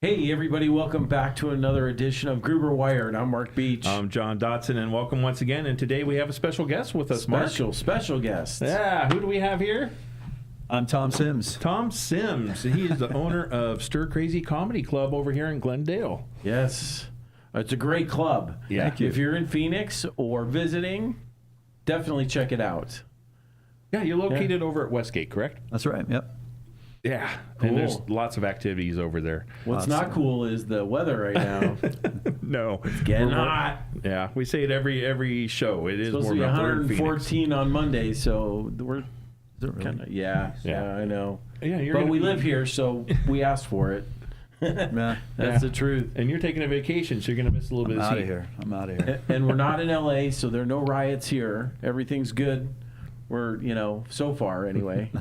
Hey, everybody, welcome back to another edition of Gruber Wired. I'm Mark Beach. I'm John Dotson, and welcome once again. And today we have a special guest with us, Mark. Special guest. Yeah, who do we have here? I'm Tom Sims. Tom Sims. He is the owner of Stir Crazy Comedy Club over here in Glendale. Yes. It's a great club. Yeah. Thank you. If you're in Phoenix or visiting, definitely check it out. Yeah, you're located over at Westgate, correct? That's right. Yep. Yeah, Cool. and there's lots of activities over there. What's not cool is the weather right now. No, It's getting hot. Yeah, we say it every show. It is It's supposed to warm be up. We're in Phoenix. 114 on Monday, so we're Is it really? kind of, yeah, I know. Yeah, you're But gonna we be- live here, so we asked for it. Yeah. That's the truth. And you're taking a vacation, so you're gonna miss a little I'm bit of out heat. of here. I'm out of here. And we're not in LA, so there are no riots here. Everything's good. We're, so far anyway.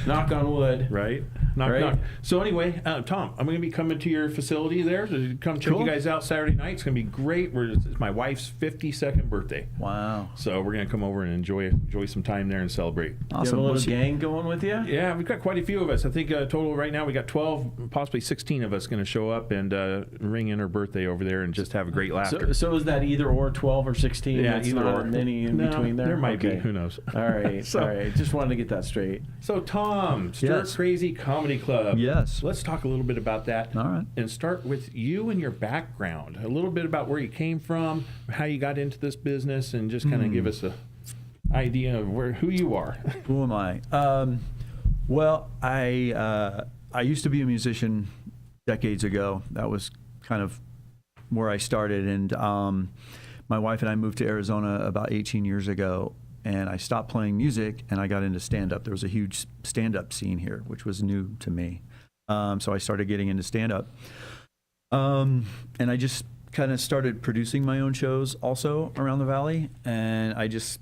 Knock on wood. Right? Knock, Right. knock. So anyway, Tom, I'm going to be coming to your facility there to come check Cool. you guys out Saturday night. It's going to be great. It's my wife's 52nd birthday. Wow. So we're going to come over and enjoy some time there and celebrate. You have a Awesome. little What's- gang going with you? Yeah, we've got quite a few of us. I think total right now we got 12, possibly 16 of us going to show up and ring in her birthday over there and just have a great laughter. So is that either or 12 or 16? Yeah, It's either not or. any in No, between there? There might be. Okay. Who knows? All right. So- all right. Just wanted to get that straight. So Tom, Stir Yes. Crazy Comedy Club. Yes. Let's talk a little bit about that. All right. And start with you and your background. A little bit about where you came from, how you got into this business, and just kind of give us a idea of who you are. Who am I? Well, I used to be a musician decades ago. That was kind of where I started. And my wife and I moved to Arizona about 18 years ago. And I stopped playing music and I got into stand-up. There was a huge stand-up scene here, which was new to me. So I started getting into stand-up. And I just kind of started producing my own shows also around the valley. And I just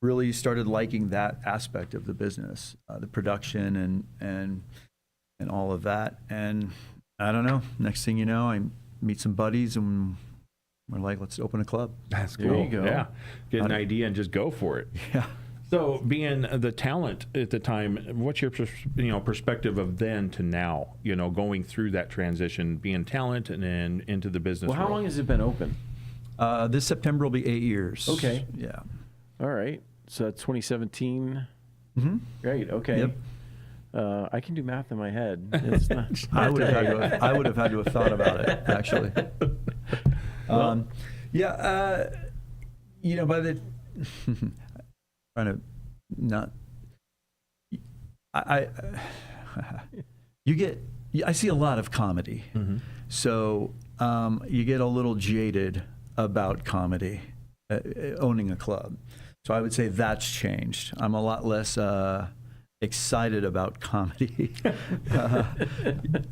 really started liking that aspect of the business, the production and all of that. And I don't know, next thing you know, I meet some buddies and we're like, let's open a club. That's There you go. Yeah. Get an idea and just go for it. Yeah. So, being the talent at the time, what's your perspective of then to now? Going through that transition, being talent and then into the business. Well, how world? long has it been open? This September will be 8 years. Okay. Yeah. All right. So that's 2017. Mm-hmm. Great. Okay. Yep. I can do math in my head. It's not, I would have had to have thought about it, actually. By the trying to not, I see a lot of comedy, so you get a little jaded about comedy, owning a club. So I would say that's changed. I'm a lot less excited about comedy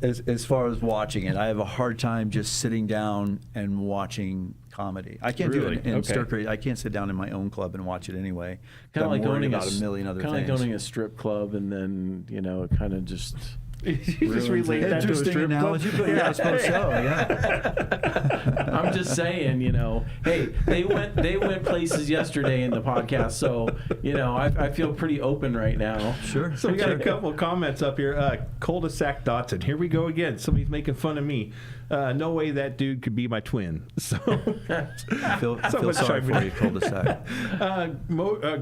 as far as watching it. I have a hard time just sitting down and watching comedy. I can't do Really? it in Okay. Stir Crazy. I can't sit down in my own club and watch it anyway. kind of like worried owning about a million other Kind of things. like owning a strip club, and then it kind of just. You just Ruins relate it. that to a Interesting strip analogy, club? but yeah, I suppose so. Yeah. I'm just saying, hey, they went places yesterday in the podcast, so I feel pretty open right now. Sure. So we got a couple of comments up here. Cul-de-sac Dotson. Here we go again. Somebody's making fun of me. No way that dude could be my twin. So I feel Someone's sorry trying for to- you, cul-de-sac.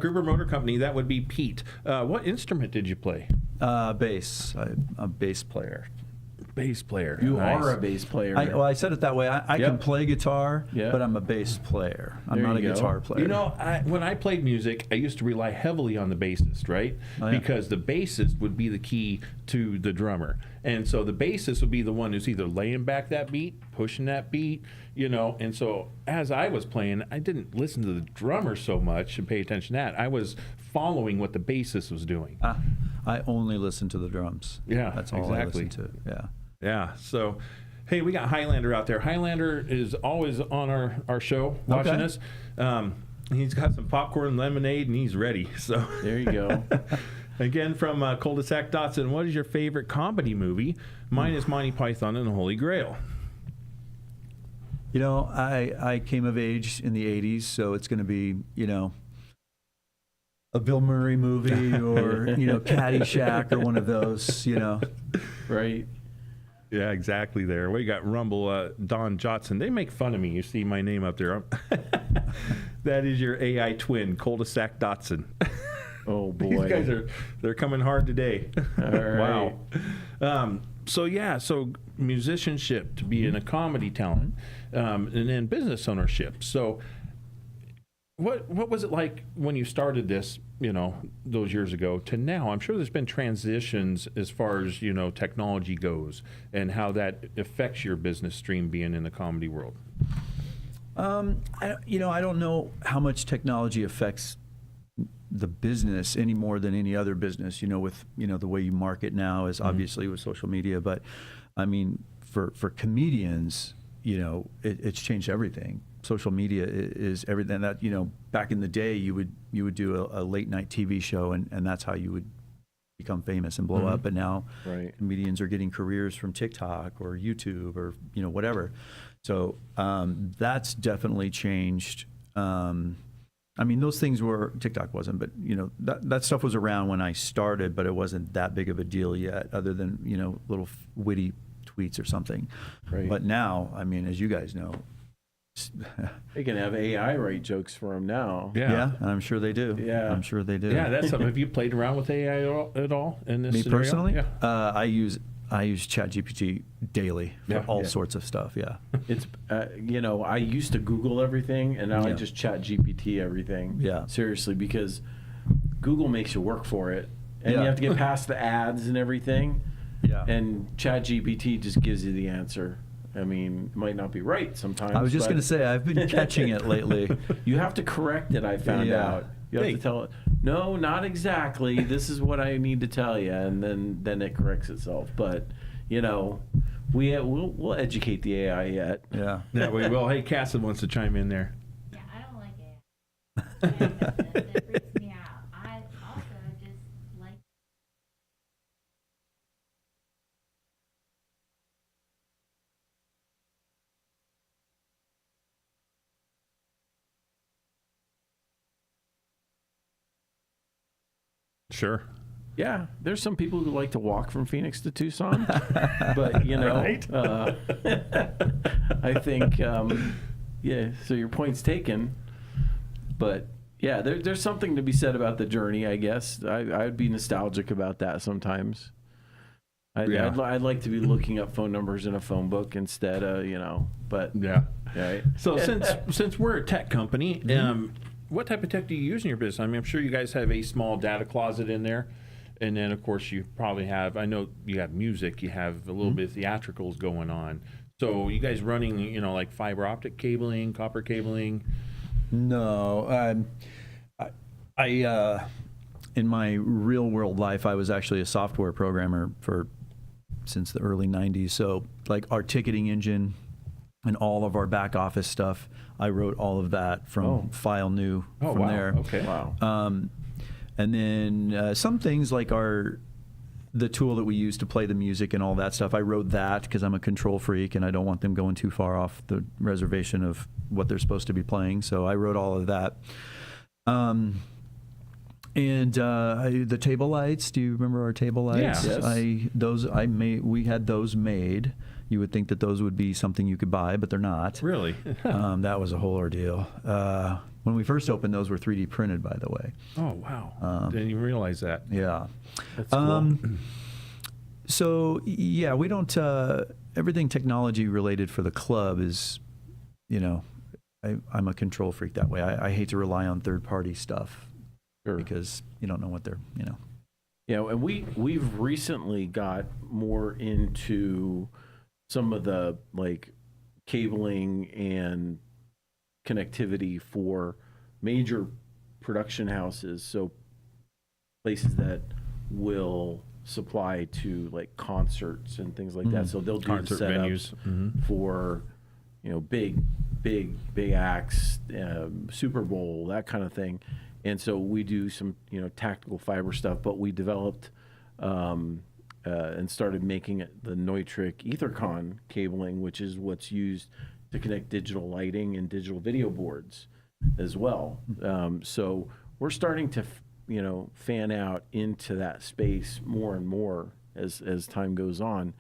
Gruber Motor Company. That would be Pete. What instrument did you play? Bass. I'm a bass player. Bass player. You Nice. are a bass player. I said it that way. I Yep. can play guitar, Yeah. but I'm a bass player. I'm There not a you go. guitar player. When I played music, I used to rely heavily on the bassist, right? Oh, yeah. Because the bassist would be the key to the drummer. And so the bassist would be the one who's either laying back that beat, pushing that beat, And so as I was playing, I didn't listen to the drummer so much and pay attention to that. I was following what the bassist was doing. I only listen to the drums. Yeah, That's all exactly. I listen to. Yeah. Yeah. So, hey, we got Highlander out there. Highlander is always on our show watching Okay. us. He's got some popcorn and lemonade, and he's ready. So There you go. Again, from Cul-de-sac Dotson, what is your favorite comedy movie? Mine is Monty Python and the Holy Grail. I came of age in the 80s, so it's going to be, a Bill Murray movie or, Caddyshack or one of those, Right. Yeah, exactly there. We got Rumble, Don Jotson. They make fun of me. You see my name up there. That is your AI twin, Cul-de-sac Dotson. Oh boy. These guys they're coming hard today. All right. Wow. So musicianship, to be in a comedy talent, and then business ownership. So what was it like when you started this, those years ago to now? I'm sure there's been transitions as far as, technology goes and how that affects your business stream being in the comedy world. I don't know how much technology affects the business any more than any other business. With the way you market now is obviously with social media, but I mean for comedians, it's changed everything. Social media is everything. That back in the day, you would do a late night TV show, and that's how you would become famous and blow up. But now, Right. comedians are getting careers from TikTok or YouTube or whatever. So that's definitely changed. I mean, those things were, TikTok wasn't, but that stuff was around when I started, but it wasn't that big of a deal yet, other than little witty tweets or something. Right. But now, I mean, as you guys know. They can have AI write jokes for them now. Yeah, I'm sure they do. Yeah. I'm sure they do. Yeah, that's something. Have you played around with AI at all in this Me scenario? personally, Yeah. I use ChatGPT daily for Yeah. all Yeah. sorts of stuff. Yeah. It's I used to Google everything, and now I Yeah. just Chat GPT everything. Yeah. Seriously, because Google makes you work for it, and Yeah. you have to get past the ads and everything. Yeah. And Chat GPT just gives you the answer. I mean, it might not be right sometimes. I was just but going to say, I've been catching it lately. You have to correct it, I found Yeah. out. You have Hey. to tell it, no, not exactly. This is what I need to tell you, and then it corrects itself. But we'll educate the AI yet. Yeah. Yeah, we will. Hey, Cassie wants to chime in there. Yeah, I don't like it. It freaks me out. I also just like. Sure. Yeah, there's some people who like to walk from Phoenix to Tucson, but Right. I think yeah. So your point's taken, but yeah, there's something to be said about the journey. I guess I'd be nostalgic about that sometimes. Yeah. I'd like to be looking up phone numbers in a phone book instead of but Yeah. right. So since we're a tech company, what type of tech do you use in your business? I mean, I'm sure you guys have a small data closet in there. And then, of course, you probably have, I know you have music, you have a little bit of theatricals going on. So you guys running, like fiber optic cabling, copper cabling? No. I in my real world life, I was actually a software programmer since the early 90s. So like our ticketing engine and all of our back office stuff, I wrote all of that from file new Oh, from wow. there. Okay. Wow. And then some things like the tool that we use to play the music and all that stuff, I wrote that because I'm a control freak and I don't want them going too far off the reservation of what they're supposed to be playing. So I wrote all of that. And the table lights, do you remember our table lights? Yeah. Yes. We had those made. You would think that those would be something you could buy, but they're not. Really? That was a whole ordeal. When we first opened, those were 3D printed, by the way. Oh, wow. Didn't even realize that. Yeah. That's cool. So, yeah, we don't, everything technology related for the club is, I'm a control freak that way. I hate to rely on third party stuff Sure. because you don't know what they're. Yeah, and we've recently got more into some of the cabling and connectivity for major production houses, so places that will supply to concerts and things like that. So they'll do Concert the setups venues. Mhm. for big acts, Super Bowl, that kind of thing. And so we do some tactical fiber stuff, but we developed and started making it the Neutrik Ethercon cabling, which is what's used to connect digital lighting and digital video boards as well. So we're starting to fan out into that space more and more as time goes on.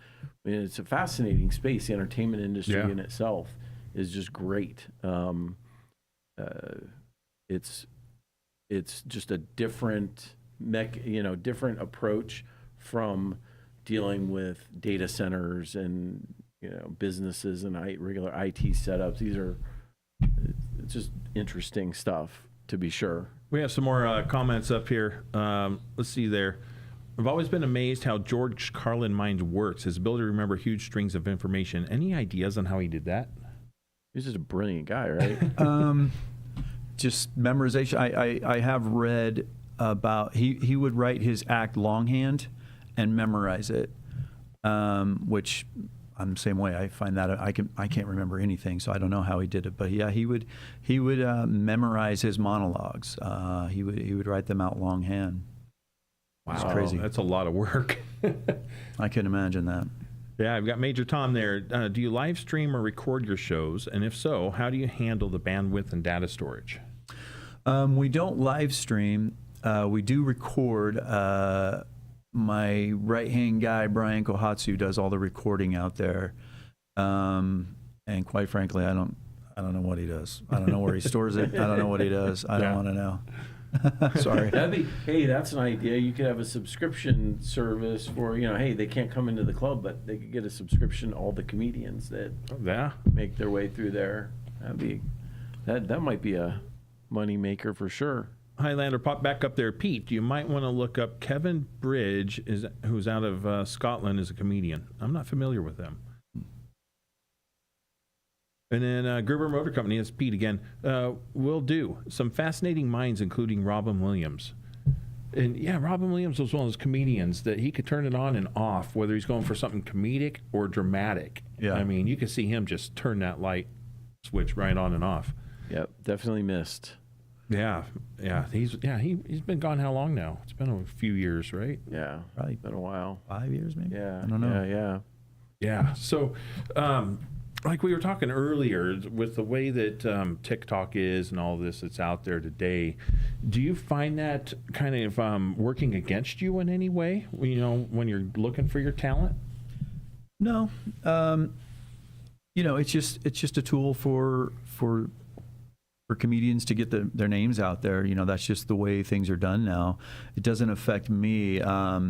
I mean, it's a fascinating space. The entertainment industry Yeah. in itself is just great. It's just a different different approach from dealing with data centers and businesses and regular IT setups. It's just interesting stuff, to be sure. We have some more comments up here. Let's see there. I've always been amazed how George Carlin mind works. His ability to remember huge strings of information. Any ideas on how he did that? He's just a brilliant guy, right? Just memorization. I have read about he would write his act longhand and memorize it, which I'm the same way. I find that I can't remember anything, so I don't know how he did it. But yeah, he would memorize his monologues. He would write them out longhand. Wow, It's crazy. That's a lot of work. I can imagine that. Yeah, I've got Major Tom there. Do you live stream or record your shows? And if so, how do you handle the bandwidth and data storage? We don't live stream. We do record. My right-hand guy, Brian Kohatsu, does all the recording out there. And quite frankly, I don't know what he does. I don't know where he stores it. I don't know what he does. I don't want to know. Sorry. Hey, that's an idea. You could have a subscription service for, hey, they can't come into the club, but they could get a subscription to all the comedians that make their way through there. That might be a money maker for sure. Highlander, pop back up there. Pete, you might want to look up Kevin Bridge, who's out of Scotland, is a comedian. I'm not familiar with them. And then Gruber Motor Company, that's Pete again. Will do. Some fascinating minds, including Robin Williams. And yeah, Robin Williams was one of those comedians that he could turn it on and off, whether he's going for something comedic or dramatic. Yeah. I mean, you can see him just turn that light switch right on and off. Yep, definitely missed. Yeah. He's been gone how long now? It's been a few years, right? Yeah, Probably been a while. 5 years, maybe. Yeah, I don't know. Yeah. Yeah. So, like we were talking earlier, with the way that TikTok is and all this that's out there today, do you find that kind of working against you in any way? When you're looking for your talent? No. It's just a tool for comedians to get their names out there. That's just the way things are done now. It doesn't affect me. I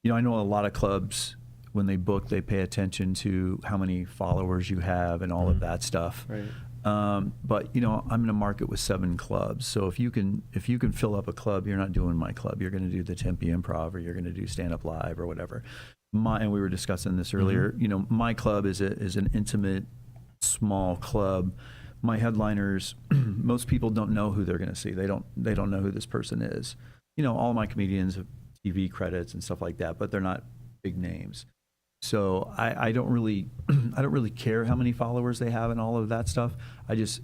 know a lot of clubs, when they book, they pay attention to how many followers you have and all of that stuff. Right. But I'm in a market with 7 clubs, so if you can fill up a club, you're not doing my club. You're going to do the Tempe Improv, or you're going to do Stand Up Live, or whatever. And we were discussing this earlier. My club is an intimate, small club. My headliners, most people don't know who they're going to see. They don't know who this person is. All my comedians have TV credits and stuff like that, but they're not big names. So I don't really care how many followers they have and all of that stuff. I just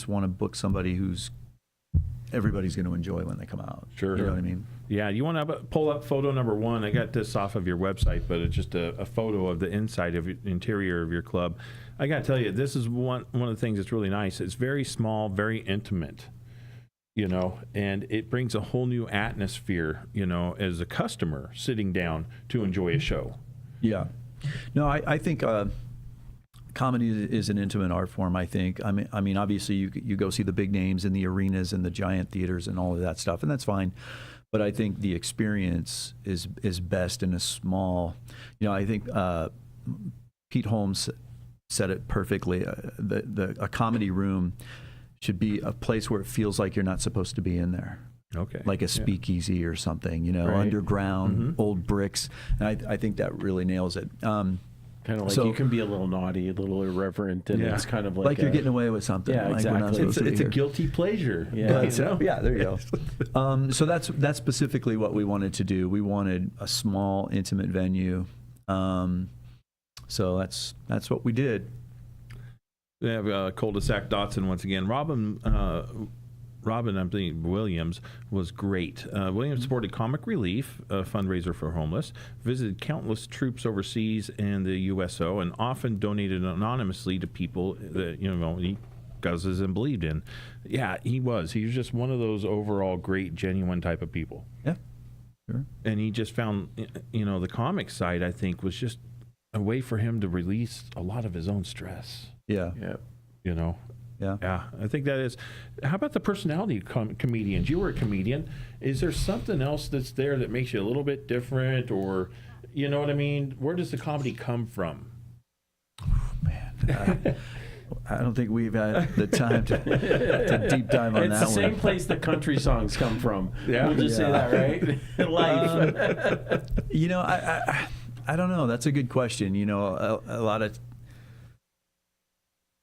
want to book somebody who's everybody's going to enjoy when they come out. Sure. You know what I mean? Yeah. You want to pull up photo number 1? I got this off of your website, but it's just a photo of the inside of interior of your club. I got to tell you, this is one of the things that's really nice. It's very small, very intimate, and it brings a whole new atmosphere, as a customer sitting down to enjoy a show. Yeah. No, I think comedy is an intimate art form. I think. I mean, obviously, you go see the big names in the arenas and the giant theaters and all of that stuff, and that's fine. But I think the experience is best in a small. I think Pete Holmes said it perfectly. A comedy room should be a place where it feels like you're not supposed to be in there. Okay. Like a speakeasy or something, Right. underground, old bricks. And I think that really nails it. Kind of like you can be a little naughty, a little irreverent, and it's kind of like you're getting away with something. Yeah, like we're not exactly. supposed to be It's a here. guilty pleasure. Yeah. Yeah, there you go. So that's specifically what we wanted to do. We wanted a small, intimate venue. So that's what we did. We have Cul-de-sac Dotson once again. Robin, I'm thinking Williams, was great. Williams supported Comic Relief, a fundraiser for homeless, visited countless troops overseas and the USO, and often donated anonymously to people that he guzzes and believed in. Yeah, he was. He was just one of those overall great, genuine type of people. Yeah, sure. And he just found, the comic side, I think, was just a way for him to release a lot of his own stress. Yeah. Yeah. You know. Yeah. Yeah, I think that is. How about the personality of comedians? You were a comedian. Is there something else that's there that makes you a little bit different, or, you know what I mean? Where does the comedy come from? Man, I don't think we've had the time to deep dive on It's that the same one. place the country songs come from. Yeah. We'll just say Yeah. that, right? Life. You know, I don't know. That's a good question. You know, a lot of,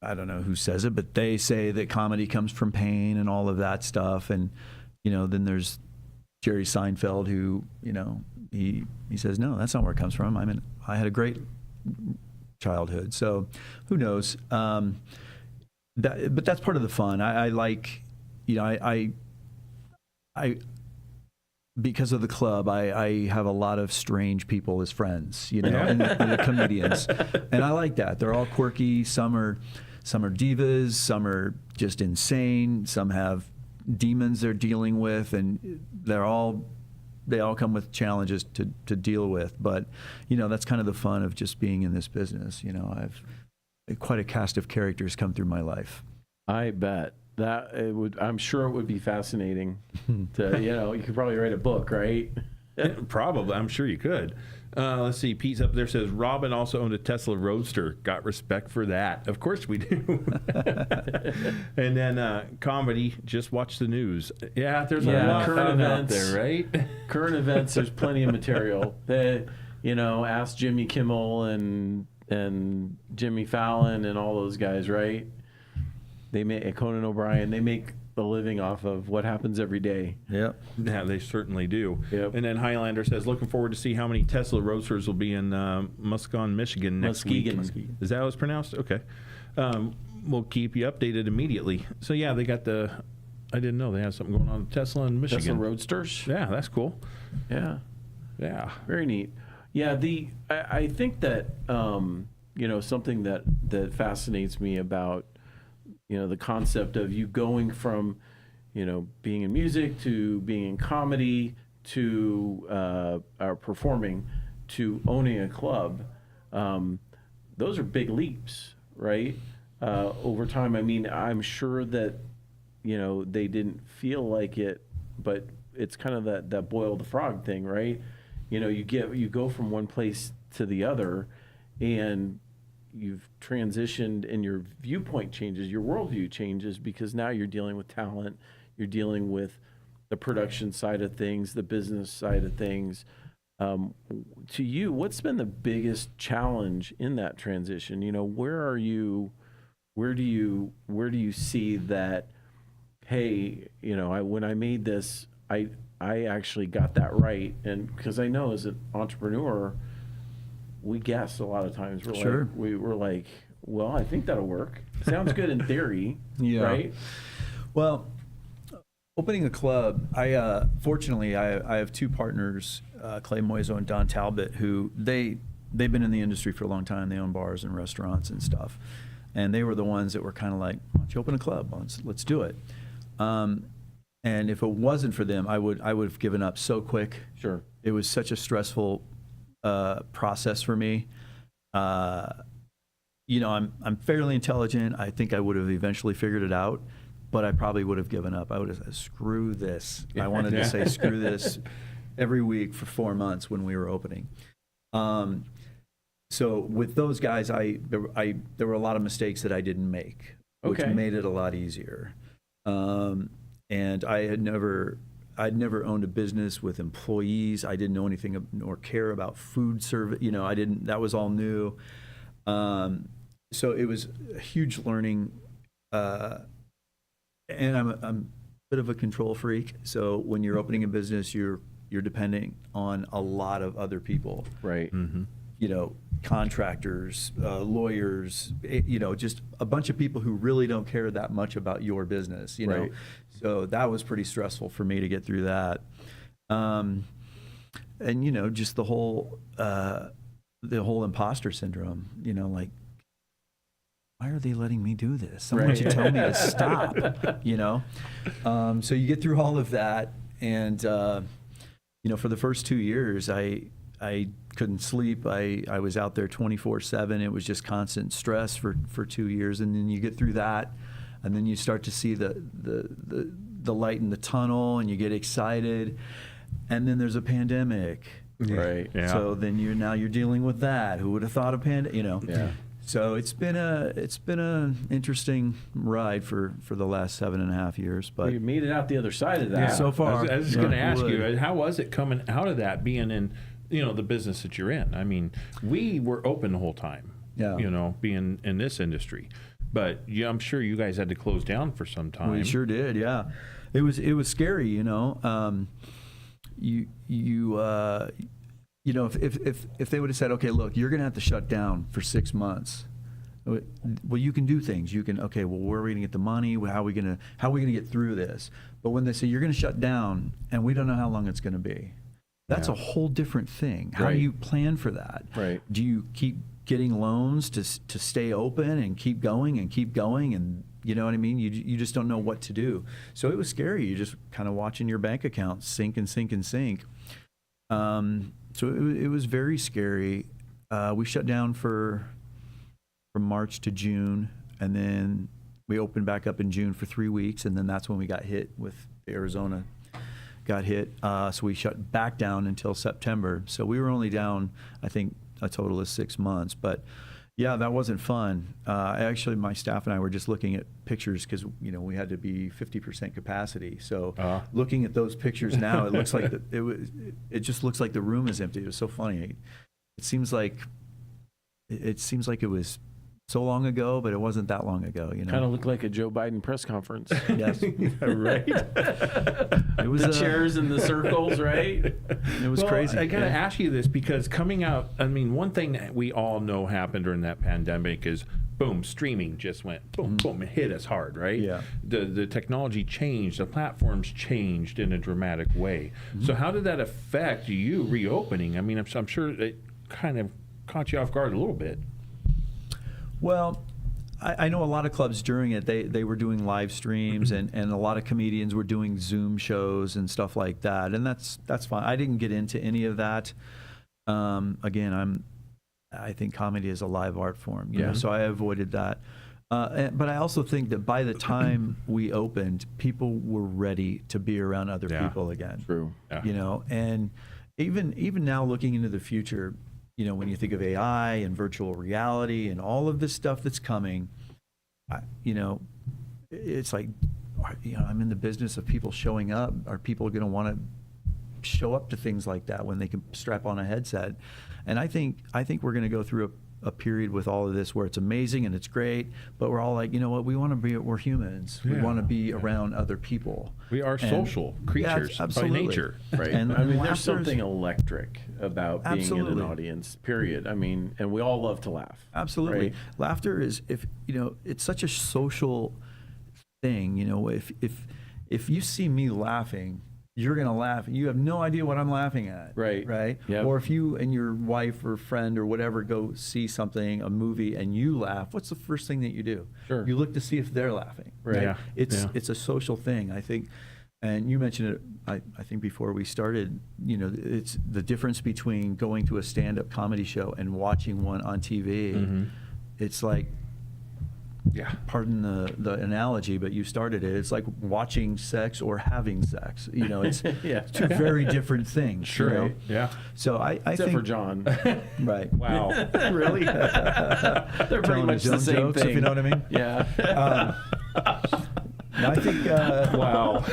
I don't know who says it, but they say that comedy comes from pain and all of that stuff. And, you know, then there's Jerry Seinfeld who, you know, he says, no, that's not where it comes from. I had a great childhood. So who knows? But that's part of the fun. I like, you know, I because of the club, I have a lot of strange people as friends, you know, and the comedians. And I like that. They're all quirky. Some are divas, some are just insane, some have demons they're dealing with, and they all come with challenges to deal with. But, you know, that's kind of the fun of just being in this business. You know, I've quite a cast of characters come through my life. I bet that it would. I'm sure it would be fascinating. To, you know, you could probably write a book, right? Probably. I'm sure you could. Let's see. Pete's up there says, Robin also owned a Tesla Roadster. Got respect for that. Of course we do. And then comedy, just watch the news. Yeah, there's a lot current out events. there, right? Current events, there's plenty of material. You know, ask Jimmy Kimmel and Jimmy Fallon and all those guys, right? They make Conan O'Brien. They make a living off of what happens every day. Yep. Yeah, they certainly do. Yep. And then Highlander says, looking forward to see how many Tesla Roadsters will be in Muskegon, Michigan next Muskegon. week. Is that how it's pronounced? Okay. We'll keep you updated immediately. So, yeah, they got I didn't know they have something going on with Tesla in Michigan. Tesla Roadsters. Yeah, that's cool. Yeah. Yeah. Very neat. Yeah, I think that you know, something that fascinates me about, you know, the concept of you going from, you know, being in music to being in comedy to performing to owning a club. Those are big leaps, right? Over time. I mean, I'm sure that, you know, they didn't feel like it, but it's kind of that boil the frog thing, right? You know, you go from one place to the other, and you've transitioned and your viewpoint changes, your worldview changes, because now you're dealing with talent, you're dealing with the production side of things, the business side of things. To you, what's been the biggest challenge in that transition? You know, where do you see that, hey, you know, when I made this, I actually got that right? And because I know as an entrepreneur, we guess a lot of times. We're like, well, I think that'll work. Sounds good in theory, Yeah. right? Well, opening a club, fortunately I have two partners, Clay Moiso and Don Talbot, who they've been in the industry for a long time. They own bars and restaurants and stuff, and they were the ones that were kind of like, why don't you open a club? Let's do it. And if it wasn't for them, I would have given up so quick. Sure. It was such a stressful process for me. You know, I'm fairly intelligent. I think I would have eventually figured it out, but I probably would have given up. I would have said, screw this. I wanted to say screw this every week for 4 months when we were opening. So with those guys, there were a lot of mistakes that I didn't make, which made it a lot easier. And I'd never owned a business with employees. I didn't know anything nor care about food service. You know, that was all new. So it was a huge learning. And I'm a bit of a control freak. So when you're opening a business, you're depending on a lot of other people. Right. Mm-hmm. You know, contractors, lawyers, you know, just a bunch of people who really don't care that much about your business, you know. Right. So that was pretty stressful for me to get through that. And, you know, just the whole imposter syndrome, you know, like, why are they letting me do this? Someone should tell me to stop, you know? So you get through all of that. And, you know, for the first 2 years, I I couldn't sleep. I was out there 24/7. It was just constant stress for 2 years, and then you get through that, and then you start to see the light in the tunnel, and you get excited, and then there's a pandemic. Right. Yeah. So then you're dealing with that. Who would have thought of pandemic? Yeah. So it's been a interesting ride for the last 7.5 years, but You made it out the other side of that. so far. I was just going to knock ask wood. you, how was it coming out of that, being in, the business that you're in? I mean, we were open the whole time, Yeah. being in this industry. But yeah, I'm sure you guys had to close down for some time. We sure did, yeah. It was scary, if they would have said, okay, look, you're going to have to shut down for 6 months. Well, you can do things. You can, okay, well, where are we going to get the money? How are we going to get through this? But when they say you're going to shut down and we don't know how long it's going to be, that's a whole different thing. How Right. do you plan for that? Right. Do you keep getting loans to stay open and keep going and you know what I mean? You just don't know what to do. So it was scary. You're just kind of watching your bank account sink and sink and sink. So it was very scary. We shut down from March to June, and then we opened back up in June for 3 weeks, and then that's when we got hit with Arizona. Got hit, so we shut back down until September. So we were only down, I think, a total of 6 months. But yeah, that wasn't fun. Actually, my staff and I were just looking at pictures because we had to be 50% capacity. So looking at those pictures now, it looks like it just looks like the room is empty. It was so funny. It seems like it was so long ago, but it wasn't that long ago. Kind of looked like a Joe Biden press conference. Yes. Right? It was The chairs in the circles, right? It was crazy. I got to ask you this because coming out, I mean, one thing that we all know happened during that pandemic is boom, streaming just went boom, boom, it hit us hard, right? Yeah. The technology changed, the platforms changed in a dramatic way. So how did that affect you reopening? I mean, I'm sure it kind of caught you off guard a little bit. Well, I know a lot of clubs during it, they were doing live streams and a lot of comedians were doing Zoom shows and stuff like that. And that's fine. I didn't get into any of that. Again, I think comedy is a live art form, so I avoided that. But I also think that by the time we opened, people were ready to be around other people again. True. Yeah. And even now looking into the future, when you think of AI and virtual reality and all of this stuff that's coming, it's like, I'm in the business of people showing up. Are people going to want to show up to things like that when they can strap on a headset? And I think we're going to go through a period with all of this where it's amazing and it's great, but we're all like, we're humans. We Yeah. want to be around other people. We are social creatures by absolutely. nature. Right. And I mean, there's laughter's- something electric about being in Absolutely. an audience, period. I mean, and we all love to laugh. Absolutely. Right? Laughter is, it's such a social thing. If you see me laughing, you're going to laugh. You have no idea what I'm laughing at. Right. Right. Yep. Or if you and your wife or friend or whatever go see something, a movie, and you laugh, what's the first thing that you do? Sure. You look to see if they're laughing. Right. Yeah. It's a social thing, I think. And you mentioned it, I think before we started, it's the difference between going to a stand-up comedy show and watching one on TV. It's like, pardon the analogy, but you started it. It's like watching sex or having sex. It's Yeah. two very different things. Sure. Yeah. So I Except think for John. right. Wow. Really? They're pretty Telling much his the own same jokes, thing. if you know what I mean. Yeah. I think. Wow.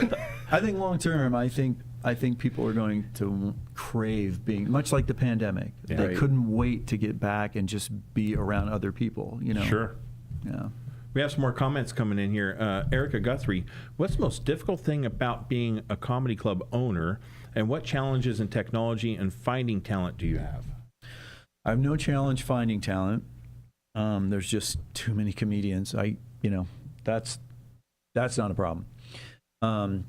I think long term, I think people are going to crave being much like the pandemic. Yeah. They Right. couldn't wait to get back and just be around other people. Sure. Yeah. We have some more comments coming in here. Erica Guthrie, what's the most difficult thing about being a comedy club owner, and what challenges in technology and finding talent do you have? I have no challenge finding talent. There's just too many comedians. That's not a problem.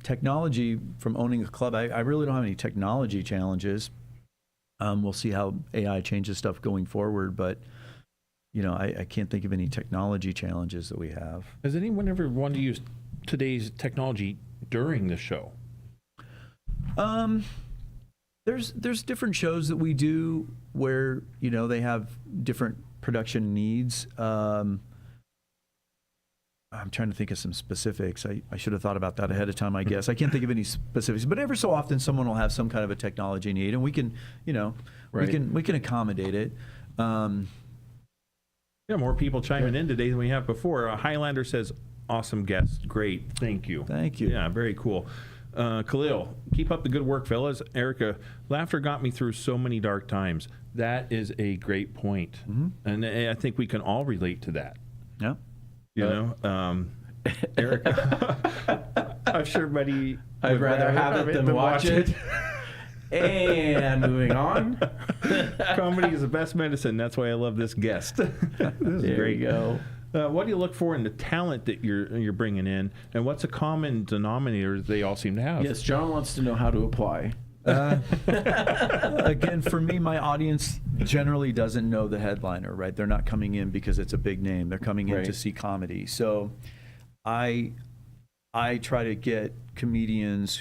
Technology from owning a club, I really don't have any technology challenges. We'll see how AI changes stuff going forward, but I can't think of any technology challenges that we have. Has anyone ever wanted to use today's technology during the show? There's different shows that we do where they have different production needs. I'm trying to think of some specifics. I should have thought about that ahead of time, I guess. I can't think of any specifics, but every so often someone will have some kind of a technology need, and we can, we can accommodate it. Yeah, more people chiming in today than we have before. Highlander says, "Awesome guest, great, thank you." Thank you. Yeah, very cool. Khalil, keep up the good work, fellas. Erica, laughter got me through so many dark times. That is a great point, and I think we can all relate to that. Yeah. Erica, I'm sure Buddy I'd would rather have it than watch it. And moving on. Comedy is the best medicine. That's why I love this guest. This is There great. you go. What do you look for in the talent that you're bringing in, and what's a common denominator they all seem to have? Yes, John wants to know how to apply. Again, for me, my audience generally doesn't know the headliner, right? They're not coming in because it's a big name. They're coming in to see comedy. So I try to get comedians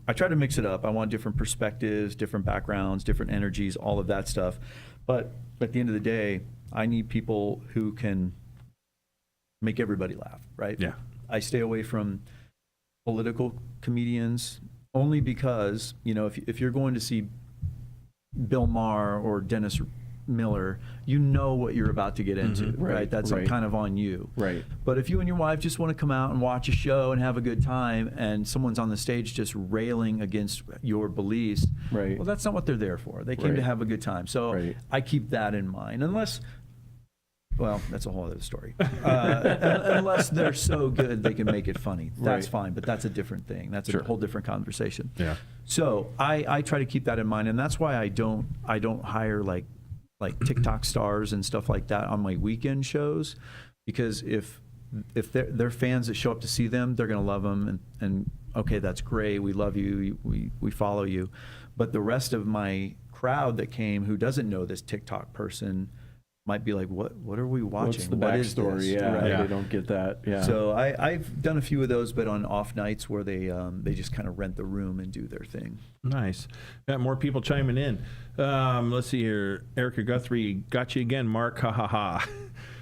I try to mix it up. I want different perspectives, different backgrounds, different energies, all of that stuff. But at the end of the day, I need people who can make everybody laugh, right? Yeah. I stay away from political comedians only because, if you're going to see Bill Maher or Dennis Miller, you know what you're about to get into, right? That's kind of on you. Right. But if you and your wife just want to come out and watch a show and have a good time, and someone's on the stage just railing against your beliefs, Right. well, that's not what they're there for. They came to Right. have a good time. So Right. I keep that in mind. Well, that's a whole other story. Unless they're so good they can make it funny. That's Right. fine, but that's a different thing. That's a whole different conversation. Yeah. So I try to keep that in mind, and that's why I don't hire like TikTok stars and stuff like that on my weekend shows, because if they're fans that show up to see them, they're going to love them, and okay, that's great. We love you. We follow you. But the rest of my crowd that came who doesn't know this TikTok person might be like, what are we watching? What's the What is backstory? this? Yeah, Right. they don't get that. Yeah. So I've done a few of those, but on off nights where they just kind of rent the room and do their thing. Nice. Got more people chiming in. Let's see here. Erica Guthrie, got you again, Mark. Ha ha ha.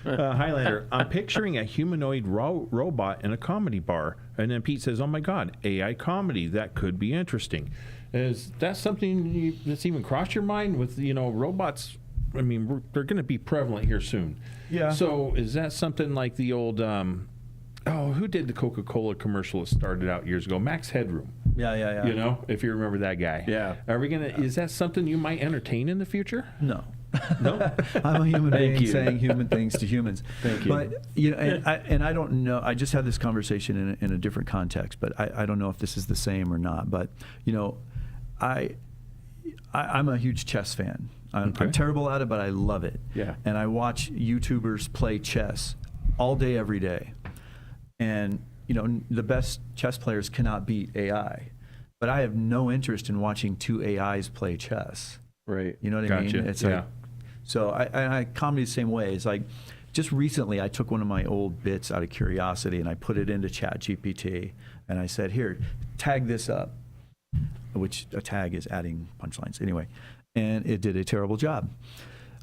Highlander, I'm picturing a humanoid robot in a comedy bar. And then Pete says, "Oh my God, AI comedy. That could be interesting." Is that something that's even crossed your mind with, robots? I mean, they're going to be prevalent here soon. Yeah. So is that something like the old, who did the Coca-Cola commercial that started out years ago? Max Headroom. Yeah. If you remember that guy. Yeah. Are we going to, is that something you might entertain in the future? No. No? I'm a human being you. saying human things to humans. Thank you. But and I don't know. I just had this conversation in a different context, but I don't know if this is the same or not. But I'm a huge chess fan. I'm terrible at it, but I love it. Yeah. And I watch YouTubers play chess all day, every day. And the best chess players cannot beat AI. But I have no interest in watching two AIs play chess. Right. You know what I Gotcha. mean? It's Yeah. like, so I comedy the same way. It's like, just recently I took one of my old bits out of curiosity and I put it into ChatGPT and I said, here, tag this up, which a tag is adding punchlines anyway. And it did a terrible job.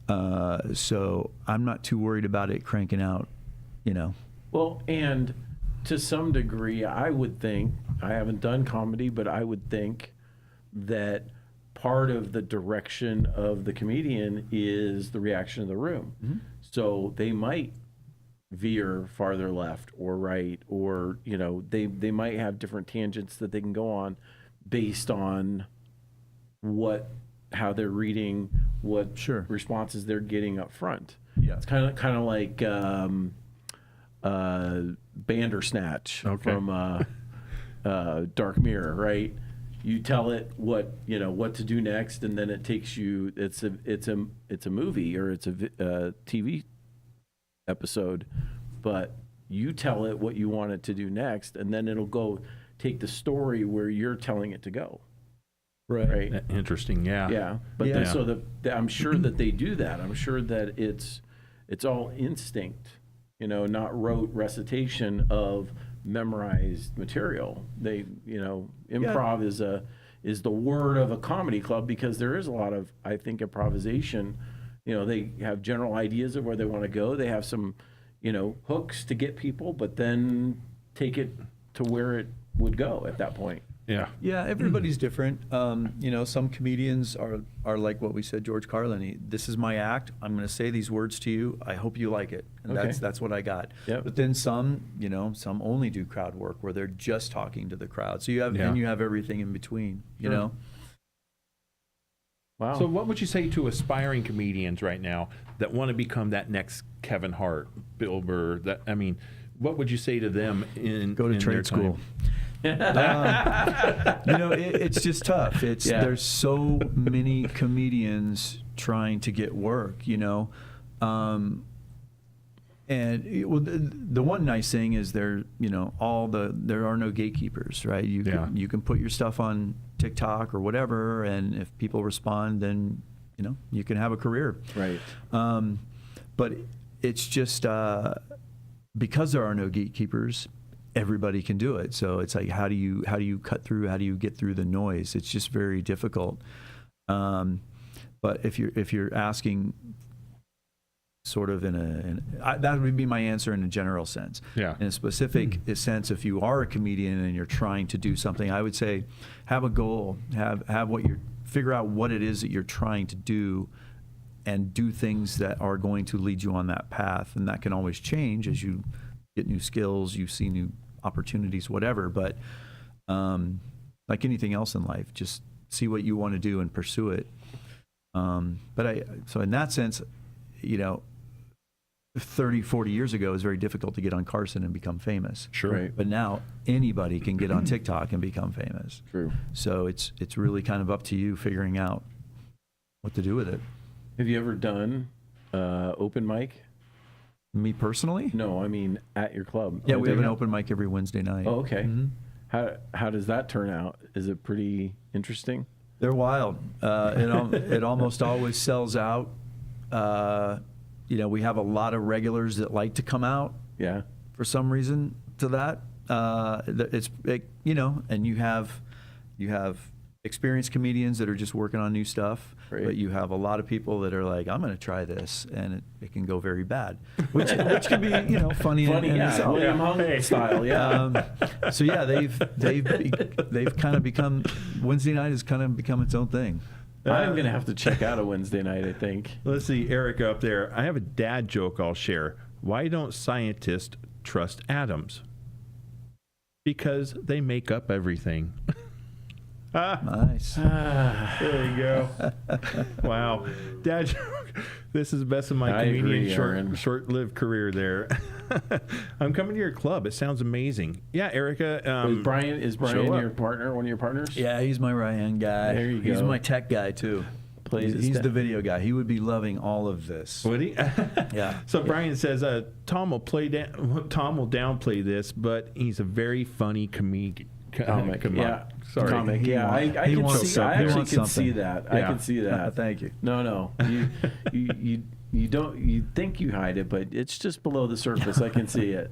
So I'm not too worried about it cranking out, Well, and to some degree, I would think, I haven't done comedy, but I would think that part of the direction of the comedian is the reaction of the room. Mm-hmm. So they might veer farther left or right, or, they might have different tangents that they can go on based on how they're reading, what responses they're getting up front. Yeah. It's kind of like Bandersnatch from Dark Mirror, right? You tell it what to do next, and then it takes you. It's a movie or it's a TV episode, but you tell it what you want it to do next, and then it'll go take the story where you're telling it to go. Right. Interesting. Yeah. Yeah. But Yeah. so I'm sure that they do that. I'm sure that it's all instinct, not rote recitation of memorized material. They, improv is the word of a comedy club, because there is a lot of, I think, improvisation. You know, they have general ideas of where they want to go. They have some, you know, hooks to get people, but then take it to where it would go at that point. Yeah. Yeah, everybody's different. You know, some comedians are like what we said, George Carlin. This is my act. I'm going to say these words to you. I hope you like it. And Okay. that's what I got. Yep. But then some, you know, some only do crowd work where they're just talking to the crowd. So you have Yeah. and you have everything in between. You Sure. know. Wow. So what would you say to aspiring comedians right now that want to become that next Kevin Hart, Bill Burr? That, I mean, what would you say to them Go to in their trade school. time? You know, it's just tough. Yeah. There's so many comedians trying to get work, you know. Well, the one nice thing is there are no gatekeepers, right? You can put your stuff on TikTok or whatever, and if people respond, then you know you can have a career. Right. But it's just because there are no gatekeepers, everybody can do it. So it's like, how do you cut through? How do you get through the noise? It's just very difficult. But if you're asking, sort of that would be my answer in a general sense. Yeah. In a specific sense, if you are a comedian and you're trying to do something, I would say, have a goal, figure out what it is that you're trying to do, and do things that are going to lead you on that path. And that can always change as you get new skills, you see new opportunities, whatever. But like anything else in life, just see what you want to do and pursue it. So in that sense, you know, 30, 40 years ago, it was very difficult to get on Carson and become famous. Sure. Right. But now anybody can get on TikTok and become famous. True. So it's really kind of up to you figuring out what to do with it. Have you ever done open mic? Me personally? No, I mean at your club. Yeah, we have an Have- open mic every Wednesday night. Oh, okay. Mhm. How does that turn out? Is it pretty interesting? They're wild. It almost always sells out. You know, we have a lot of regulars that like to come out Yeah. for some reason to that. You know, and you have experienced comedians that are just working on new stuff, Right. but you have a lot of people that are like, I'm going to try this, and it can go very bad, which can be, you know, funny in Yeah. itself. William Hung style. Yeah. So yeah, they've kind of become, Wednesday night has kind of become its own thing. I'm gonna have to check out a Wednesday night, I think. Let's see, Erica up there. I have a dad joke I'll share. Why don't scientists trust atoms? Because they make up everything. Nice. There you go. Wow. Dad joke. This is the best of my I comedian agree, Aaron. short-lived career there. I'm coming to your club. It sounds amazing. Yeah, Erica. Is Brian show up. your partner? One of your partners? Yeah, he's my right-hand guy. There you He's go. my tech guy, too. Plays his He's tech. the video guy. He would be loving all of this. Would he? Yeah. So Brian says Tom will downplay this, but he's a very funny Comic. Come Yeah. on. Sorry. Comic. He Yeah. wants- I he can wants see. something. I He actually wants can see something. that. I Yeah. can see that. Thank you. No. You don't. You think you hide it, but it's just below the surface. I can see it.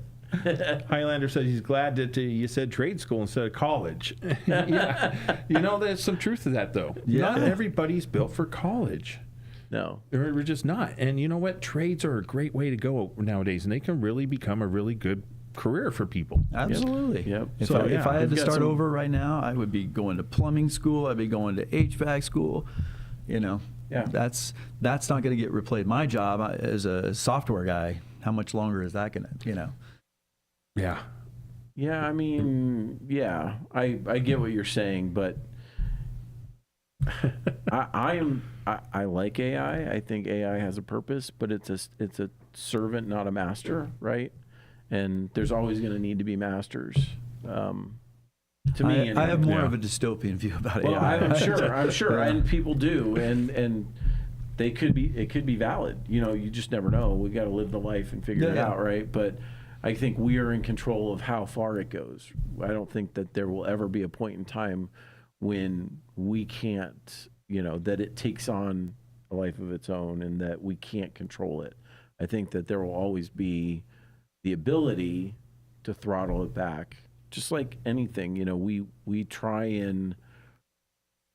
Highlander says he's glad that you said trade school instead of college. Yeah. You know, there's some truth to that, though. Yeah. Not everybody's built for college. No. We're just not. And you know what? Trades are a great way to go nowadays, and they can really become a really good career for people. Absolutely. Yep. If, So, if I had to we've got start some- over right now, I would be going to plumbing school. I'd be going to HVAC school. You know, Yeah. that's not going to get replaced. My job as a software guy, how much longer is that going to, you know? Yeah. Yeah. I mean, yeah. I get what you're saying, but I like AI. I think AI has a purpose, but it's a servant, not a master, right? And there's always going to need to be masters. To me, I have more Yeah. of a dystopian view about it. Well, I'm sure, Yeah. and people do, and it could be valid. You know, you just never know. We got to live the life and figure it Yeah. out, right? But I think we are in control of how far it goes. I don't think that there will ever be a point in time when we can't, you know, that it takes on a life of its own and that we can't control it. I think that there will always be the ability to throttle it back. Just like anything, you know, we try and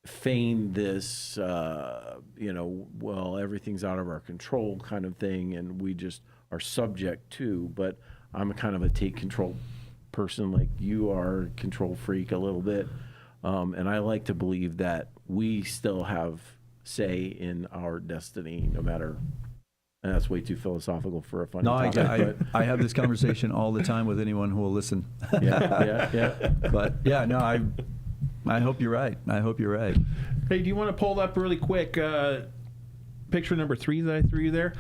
feign this, well, everything's out of our control kind of thing, and we just are subject to. But I'm kind of a take control person, like you are, a control freak a little bit, and I like to believe that we still have say in our destiny, no matter. And that's way too philosophical for a funny No, topic. I have this conversation all the time with anyone who will listen. Yeah. But yeah, no, I hope you're right. I hope you're right. Hey, do you want to pull up really quick picture number 3 that I threw you there?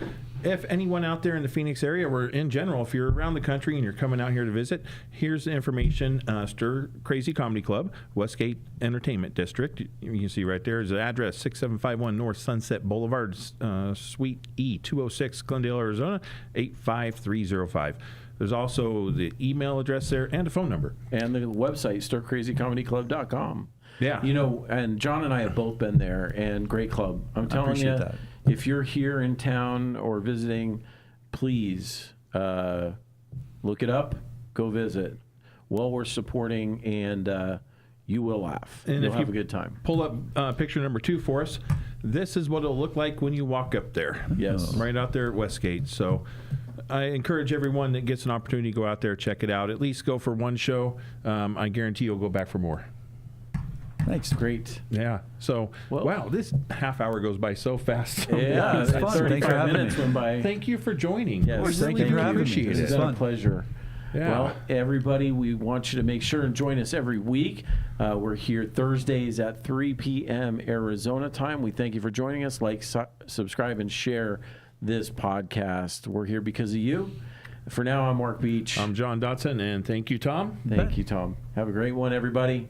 If anyone out there in the Phoenix area, or in general, if you're around the country and you're coming out here to visit, here's the information. Stir Crazy Comedy Club, Westgate Entertainment District. You can see right there is the address, 6751 North Sunset Boulevard, Suite E, 206, Glendale, Arizona, 85305. There's also the email address there and a phone number. And the website, stircrazycomedyclub.com. Yeah. And John and I have both been there, and great club. I'm telling you, appreciate that. if you're here in town or visiting, please look it up, go visit. Well worth supporting, and you will laugh. And You'll if have you a good time. Pull up picture number 2 for us. This is what it'll look like when you walk up there. Yes. Right out there at Westgate. So I encourage everyone that gets an opportunity to go out there, check it out. At least go for one show. I guarantee you'll go back for more. Thanks. Great. Yeah. So, Well- wow, this half hour goes by so fast. Yeah, it's fun. Thanks for 35 having minutes me. went by. Thank you for joining. Yes, We thank really you for having me. appreciate It's it. been a fun. pleasure. Yeah. Well, everybody, we want you to make sure and join us every week. We're here Thursdays at 3 p.m. Arizona time. We thank you for joining us. Like, subscribe, and share this podcast. We're here because of you. For now, I'm Mark Beach. I'm John Dotson, and thank you, Tom. Thank you, Tom. Have a great one, everybody.